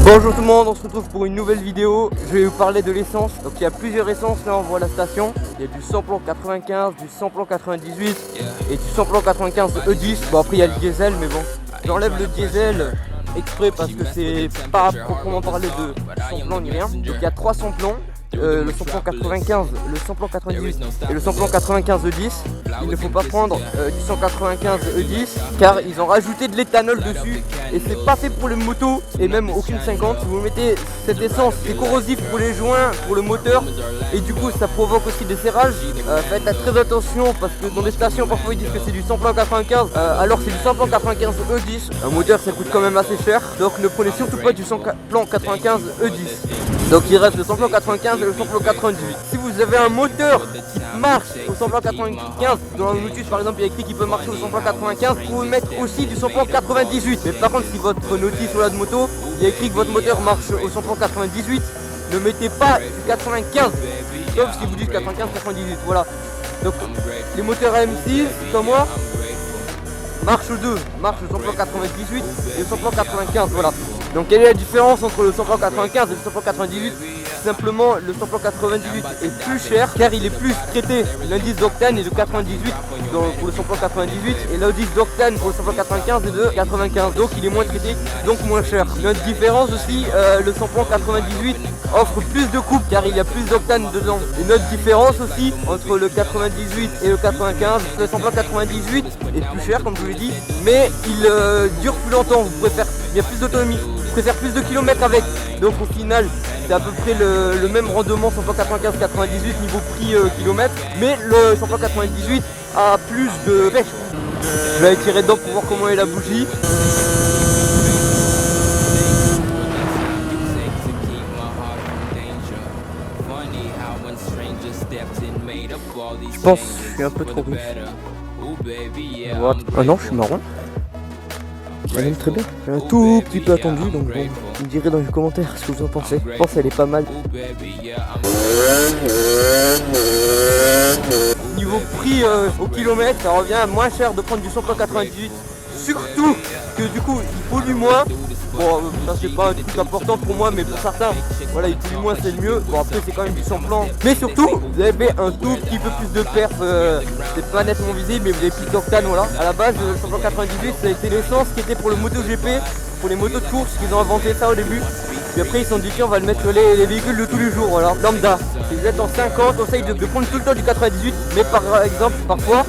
Bonjour tout le monde, on se retrouve pour une nouvelle vidéo. Je vais vous parler de l'essence. Donc il y a plusieurs essences, là on voit la station. Il y a du samplon 95, du samplon 98 et du samplon 95 E10. Bon après il y a le diesel, mais bon, j'enlève le diesel exprès parce que c'est pas proprement parler de samplon ni rien. Donc il y a trois samplons. Le samplon 95, le samplon 98 et le samplon 95 E10. Il ne faut pas prendre du 195 E10 car ils ont rajouté de l'éthanol dessus et c'est pas fait pour les motos et même aucune 50. Si vous mettez cette essence, c'est corrosif pour les joints, pour le moteur et du coup ça provoque aussi des serrages. Faites très attention parce que dans les stations parfois ils disent que c'est du samplon 95 alors c'est du samplon 95 E10. Un moteur ça coûte quand même assez cher, donc ne prenez surtout pas du samplon 95 E10. Donc il reste le samplon 95 et le samplon 98. Si vous avez un moteur qui marche au samplon 95, dans la notice par exemple il y a écrit qu'il peut marcher au samplon 95, vous pouvez mettre aussi du samplon 98. Mais par contre si votre notice ou la de moto, il y a écrit que votre moteur marche au samplon 98, ne mettez pas du 95, sauf si vous dites 95-98, voilà. Donc les moteurs AM6 comme moi, marche 2, marche le samplon 98 et le samplon 95, voilà. Donc quelle est la différence entre le samplon 95 et le samplon 98? Simplement le samplon 98 est plus cher car il est plus traité. L'indice d'octane est de 98 pour le samplon 98 et l'indice d'octane pour le samplon 95 est de 95, donc il est moins traité, donc moins cher. Notre différence aussi, le samplon 98 offre plus de coupe car il y a plus d'octane dedans. Et notre différence aussi entre le 98 et le 95, le samplon 98 est plus cher comme je vous l'ai dit, mais il dure plus longtemps, vous pouvez faire, il y a plus d'autonomie, vous pouvez faire plus de kilomètres avec, donc au final c'est à peu près le même rendement samplon 95-98 niveau prix kilomètre, mais le samplon 98 a plus de pêche. Je vais tirer dedans pour voir comment est la bougie. Je pense que je suis un peu trop riche. Ah non, je suis marron. Elle aime très bien. J'ai un tout petit peu attendu, donc bon, vous me direz dans les commentaires ce que vous en pensez. Je pense qu'elle est pas mal. Niveau prix au kilomètre, ça revient moins cher de prendre du samplon 98. Surtout que du coup, il pollue moins. Bon, ça c'est pas un truc important pour moi, mais pour certains, voilà, il pollue moins, c'est le mieux. Bon, après, c'est quand même du samplon. Mais surtout, vous avez un tout petit peu plus de perf. C'est pas nettement visible, mais vous avez plus d'octane, voilà. À la base, le samplon 98, ça a été l'essence qui était pour le MotoGP, pour les motos de course, qu'ils ont inventé ça au début. Puis après, ils se sont dit, tiens, on va le mettre sur les véhicules de tous les jours, voilà. Lambda. Si vous êtes en 50, on essaye de prendre tout le temps du 98, mais par exemple, parfois,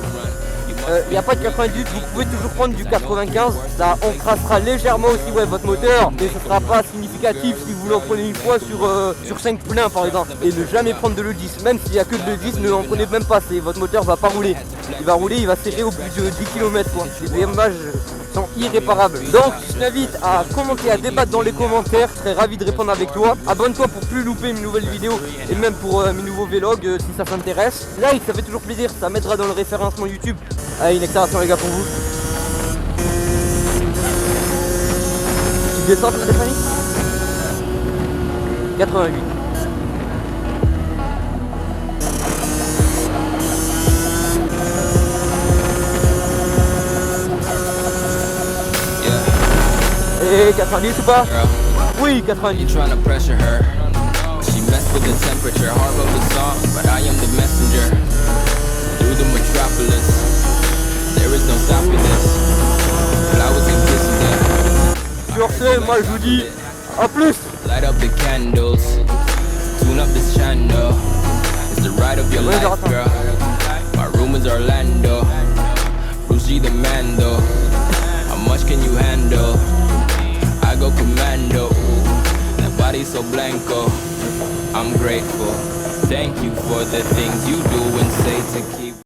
il n'y a pas de 98, vous pouvez toujours prendre du 95, ça encrassera légèrement aussi votre moteur, mais ce ne sera pas significatif si vous l'en prenez une fois sur 5 pleins par exemple. Et ne jamais prendre de l'E10, même s'il n'y a que de l'E10, ne l'en prenez même pas, votre moteur va pas rouler. Il va rouler, il va serrer au bout de 10 km quoi. Les dommages sont irréparables. Donc je t'invite à commenter, à débattre dans les commentaires, je serais ravi de répondre avec toi. Abonne-toi pour plus louper mes nouvelles vidéos et même pour mes nouveaux vlogs si ça t'intéresse. Like, ça fait toujours plaisir, ça m'aidera dans le référencement YouTube. Allez, une accélération les gars pour vous. Tu descends Stéphanie 88. Et 90 ou pas? Oui, 90. Sur ce, moi je vous dis à plus. Light up the candles, tune up this channel. It's the ride of your life, girl. My room is Orlando. Rusi the Mando. How much can you handle? I go commando. That body so blanco. I'm grateful. Thank you for the things you do and say to keep.